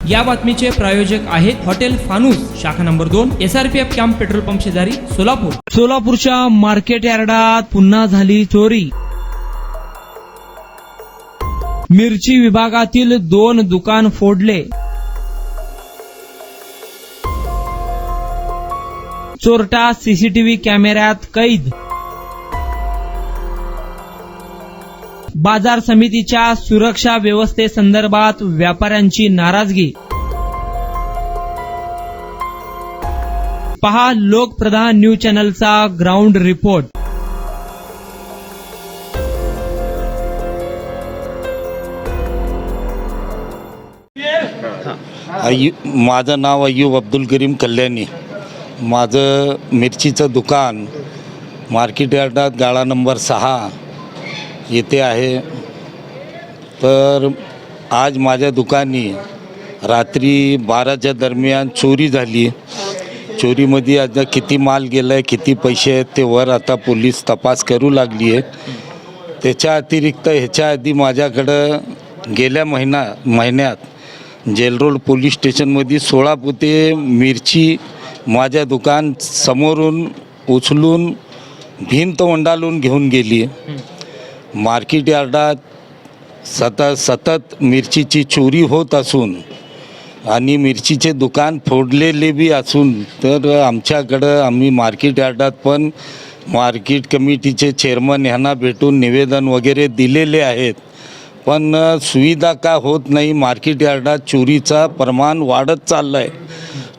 या बातमीचे प्रायोजक आहेत हॉटेल फानूस, शाखा number 2, SRPF camp petrol pump शेजारी, सोलापूर. सोलापूरच्या मार्केट यार्डात पुन्हा झाली चोरी. मिरची विभागातील 2 दुकान फोडले. चोरटा CCTV कॅमेऱ्यात कैद. बाजार समितीच्या सुरक्षा व्यवस्थेसंदर्भात व्यापाऱ्यांची नाराजगी. पहा लोकप्रधान न्यूज चॅनलचा ग्राउंड रिपोर्ट. माझं नाव अय्यूब अब्दुल करीम कल्याणी. माझं मिरचीचं दुकान मार्केट यार्डात गाळा नंबर 6 येथे आहे. तर आज माझ्या दुकानी रात्री 12च्या दरम्यान चोरी झाली. चोरीमध्ये आता किती माल गेला आहे, किती पैसे आहेत ते वर आता पोलीस तपास करू लागली आहे. त्याच्या अतिरिक्त ह्याच्या आधी माझ्याकडं गेल्या महिन्यात जेल रोड पोलीस स्टेशनमध्ये 16 पोते मिरची माझ्या दुकान समोरून उचलून भिंत ओंडाळून घेऊन गेली. मार्केट यार्डात सतत मिरचीची चोरी होत असून आणि मिरचीचे दुकान फोडलेले बी असून तर आमच्याकडं आम्ही मार्केट यार्डात पण मार्केट कमिटीचे चेअरमन यांना भेटून निवेदन वगैरे दिलेले आहेत. पण सुविधा का होत नाही. मार्केट यार्डात चोरीचा प्रमाण वाढत चाललं आहे.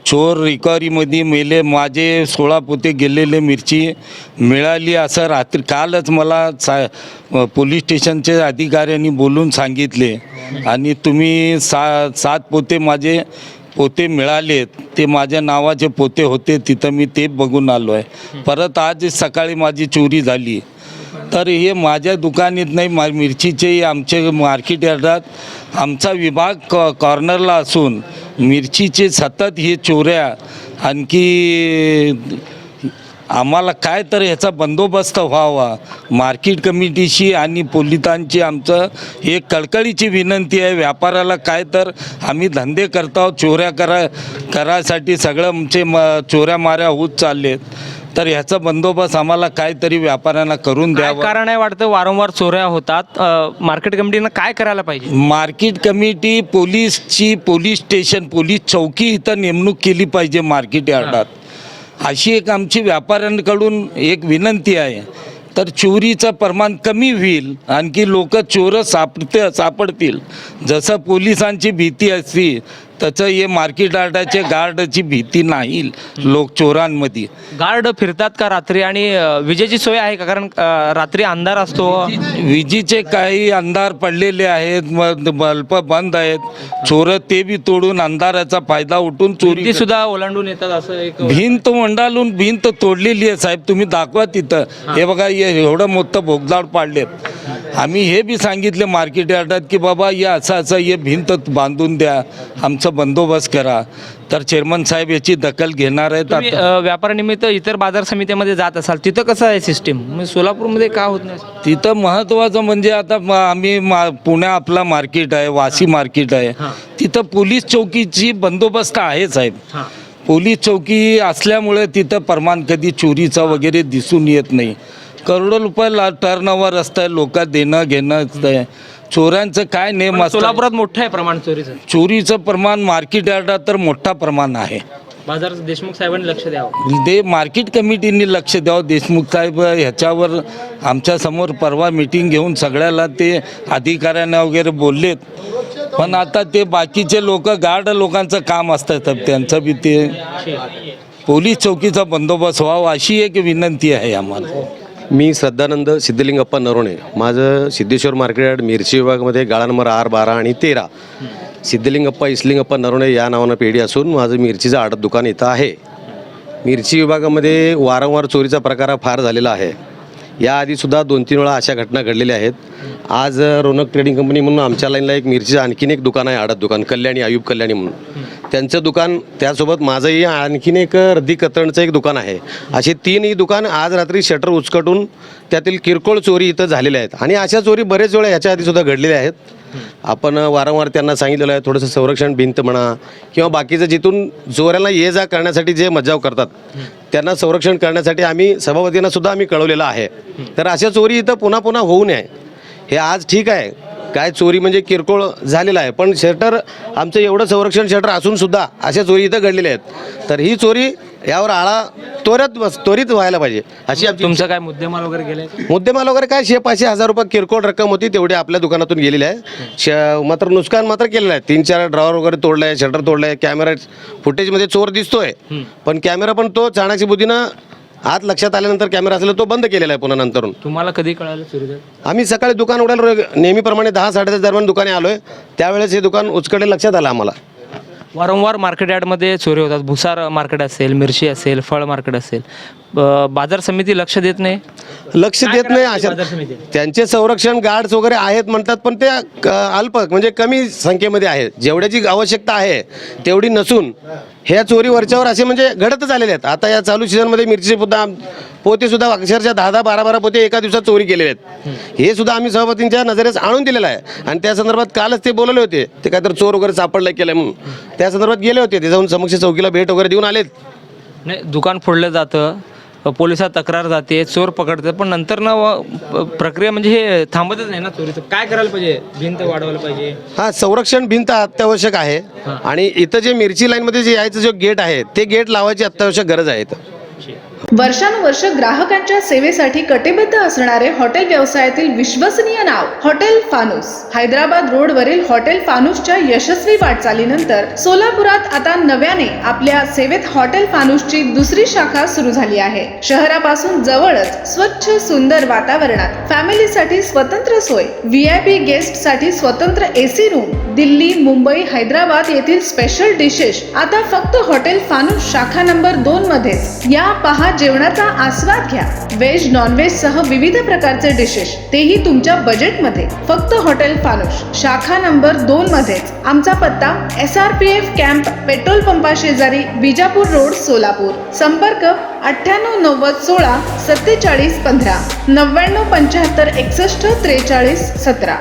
चोर रिकव्हरीमध्ये मेले. माझे 16 पोते गेलेले मिरची मिळाली असं रात्री कालच मला पोलीस स्टेशनचे अधिकाऱ्यांनी बोलून सांगितले. आणि तुम्ही 7 पोते माझे पोते मिळालेत, ते माझ्या नावाचे पोते होते, तिथं मी ते बघून आलो आहे. परत आज सकाळी माझी चोरी झाली. तर हे माझ्या दुकानात नाही, मिरचीचे आमचे मार्केट यार्डात आमचा विभाग कॉर्नरला असून मिरचीचे सतत हे चोऱ्या. आणखी आम्हाला काय तर ह्याचा बंदोबस्त व्हावा. मार्केट कमिटीशी आणि पोलिसांची आमचं एक कळकळीची विनंती आहे. व्यापाराला काय तर आम्ही धंदे करतो, चोऱ्या करायसाठी सगळं आमचे चोऱ्या माऱ्या होत चाललेत. तर ह्याचा बंदोबस्त आम्हाला काहीतरी व्यापाऱ्यांना करून द्यावं. कारण आहे वाटतं वारंवार चोऱ्या होतात. मार्केट कमिटीनं काय करायला पाहिजे? मार्केट कमिटी पोलीसची पोलीस स्टेशन पोलीस चौकी इथं नेमणूक केली पाहिजे मार्केट यार्डात. अशी एक आमची व्यापाऱ्यांकडून एक विनंती आहे. तर चोरीचं प्रमाण कमी होईल. आणखी लोक चोर सापडतील. जसं पोलिसांची भीती असते तसं हे मार्केट यार्डाचे गार्डची भीती नाही लोक चोरांमध्ये. गार्ड फिरतात का रात्री? आणि विजेची सोय आहे का? कारण रात्री अंधार असतो. विजेचे काही अंधार पडलेले आहेत, बल्ब बंद आहेत. चोर ते बी तोडून अंधाराचा फायदा उठून चोरी सुद्धा ओलांडून येतात. असं एक भिंत ओंडाळून भिंत तोडलेली आहे साहेब. तुम्ही दाखवा तिथं. हे बघा एवढं मोठं भोगदाड पाडलेत. आम्ही हे बी सांगितले मार्केट यार्डात की बाबा या असं हे भिंत बांधून द्या, आमचा बंदोबस्त करा. तर चेअरमन साहेब याची दखल घेणार आहेत. व्यापारानिमित्त इतर बाजार समितीमध्ये जात असाल, तिथं कसं आहे सिस्टीम? सोलापूरमध्ये का होत नाही? तिथं महत्त्वाचं म्हणजे आता आम्ही पुण्या आपला मार्केट आहे, वाशी मार्केट आहे, तिथं पोलीस चौकीची बंदोबस्त आहे साहेब. पोलीस चौकी असल्यामुळे तिथं प्रमाण कधी चोरीचा वगैरे दिसून येत नाही. करोडो रुपये टर्नओव्हर असतं, लोक देणं घेणं असतं. चोऱ्यांचं काय नेम असतं? सोलापुरात मोठं आहे प्रमाण चोरीचं. चोरीचं प्रमाण मार्केट यार्डात तर मोठा प्रमाण आहे. बाजार देशमुख साहेबांनी लक्ष द्यावं. ते मार्केट कमिटीने लक्ष द्यावं. देशमुख साहेब ह्याच्यावर आमच्यासमोर परवा मीटिंग घेऊन सगळ्याला ते अधिकाऱ्यांना वगैरे बोललेत. पण आता ते बाकीचे लोक गार्ड लोकांचं काम असतं, त्यांचं बी ते पोलीस चौकीचा बंदोबस्त व्हावा अशी एक विनंती आहे आम्हाला. मी श्रद्धानंद सिद्धलिंगप्पा नरोणे. माझं सिद्धेश्वर मार्केट यार्ड मिरची विभागामध्ये गाळा नंबर 8, 12 आणि 13 सिद्धलिंगप्पा इसलिंगप्पा नरोणे या नावानं पेढी असून माझं मिरचीचं आडत दुकान इथं आहे. मिरची विभागामध्ये वारंवार चोरीचा प्रकार फार झालेला आहे. याआधीसुद्धा 2-3 वेळा अशा घटना घडलेल्या आहेत. आज रोनक ट्रेडिंग कंपनी म्हणून आमच्या लाईनला एक मिरचीचं आणखीन एक दुकान आहे, आडत दुकान कल्याणी, अयूब कल्याणी म्हणून. त्यांचं दुकान, त्यासोबत माझंही आणखीन एक रद्दी कतरणचं एक दुकान आहे. असे 3ही दुकान आज रात्री शटर उचकटून त्यातील किरकोळ चोरी इथं झालेल्या आहेत. आणि अशा चोरी बरेच वेळा ह्याच्या आधीसुद्धा घडलेल्या आहेत. आपण वारंवार त्यांना सांगितलेलं आहे थोडंसं संरक्षण भिंत म्हणा किंवा बाकीचं जिथून चोऱ्यांना ये जा करण्यासाठी जे मज्जाव करतात त्यांना संरक्षण करण्यासाठी आम्ही सभापतींना सुद्धा आम्ही कळवलेलं आहे. तर अशा चोरी इथं पुन्हा पुन्हा होऊ नये. हे आज ठीक आहे काय चोरी म्हणजे किरकोळ झालेला आहे, पण शटर आमचं एवढं संरक्षण शटर असून सुद्धा अशा चोरी इथं घडलेल्या आहेत. तर ही चोरी यावर आळा त्वरित व्हायला पाहिजे अशी आमची तुमचं काय मुद्देमाल वगैरे गेले? मुद्देमाल वगैरे काय 500-500 रुपये किरकोळ रक्कम होती तेवढी आपल्या दुकानातून गेलेली आहे. मात्र नुकसान मात्र केलेलं आहे. 3-4 ड्रॉवर वगैरे तोडलं आहे, शटर तोडलं आहे. कॅमेरा फुटेजमध्ये चोर दिसतोय, पण कॅमेरा पण तो चाणाची बुद्धीनं आत लक्षात आल्यानंतर कॅमेरा असलेला तो बंद केलेला आहे पुन्हा नंतरून. तुम्हाला कधी कळालं चोरी झाली? आम्ही सकाळी दुकान उघडायला नेहमीप्रमाणे 10-10:30 दरम्यान दुकाने आलोय, त्यावेळेस हे दुकान उचकडे लक्षात आलं आम्हाला. वारंवार मार्केट यार्डमध्ये चोरी होतात. भुसार मार्केट असेल, मिरची असेल, फळ मार्केट असेल, बाजार समिती लक्ष देत नाही. लक्ष देत नाही. अशा बाजार समिती त्यांचे संरक्षण गार्ड्स वगैरे आहेत म्हणतात, पण ते अल्प म्हणजे कमी संख्येमध्ये आहेत. जेवढ्याची आवश्यकता आहे तेवढी नसून ह्या चोरी वरच्यावर असे म्हणजे घडतच आलेले आहेत. आता या चालू सीझनमध्ये मिरची सुद्धा पोते सुद्धा अक्षरशः 10-12 पोते एका दिवसात चोरी केलेले आहेत. हे सुद्धा आम्ही सभापतींच्या नजरेस आणून दिलेलं आहे. आणि त्या संदर्भात कालच ते बोलवले होते, ते काहीतरी चोर वगैरे सापडलं केलं म्हणून त्या संदर्भात गेले होते. ते जाऊन समक्ष चौकीला भेट वगैरे देऊन आलेत. नाही, दुकान फोडलं जातं, पोलिसात तक्रार जाते, चोर पकडतात, पण नंतर ना प्रक्रिया म्हणजे हे थांबतच नाही ना चोरीचं. काय करायला पाहिजे? भिंत वाढवायला पाहिजे. हा, संरक्षण भिंत अत्यावश्यक आहे. आणि इथं जे मिरची लाईनमध्ये जे यायचं जो गेट आहे ते गेट लावायची अत्यावश्यक गरज आहे. वर्षानुवर्ष ग्राहकांच्या सेवेसाठी कटिबद्ध असणारे हॉटेल व्यवसायातील विश्वसनीय नाव हॉटेल फानूस. हैदराबाद रोडवरील हॉटेल फानूसच्या यशस्वी वाटचालीनंतर सोलापुरात आता नव्याने आपल्या सेवेत हॉटेल फानूसची दुसरी शाखा सुरू झाली आहे. शहरापासून जवळच स्वच्छ सुंदर वातावरणात फॅमिलीसाठी स्वतंत्र सोय, VIP गेस्टसाठी स्वतंत्र AC रूम, दिल्ली, मुंबई, हैदराबाद येथील स्पेशल डिशेस आता फक्त हॉटेल फानूस शाखा नंबर 2 मध्येच. या पहा जेवणाचा आस्वाद घ्या. व्हेज नॉनव्हेज सह विविध प्रकारचे डिशेस, तेही तुमच्या बजेटमध्ये. फक्त हॉटेल फानूस शाखा नंबर 2 मध्येच. आमचा पत्ता SRPF कॅम्प पेट्रोल पंपा शेजारी, बिजापूर रोड, सोलापूर. संपर्क 98 90 16 47 15 99 75 61 43 17.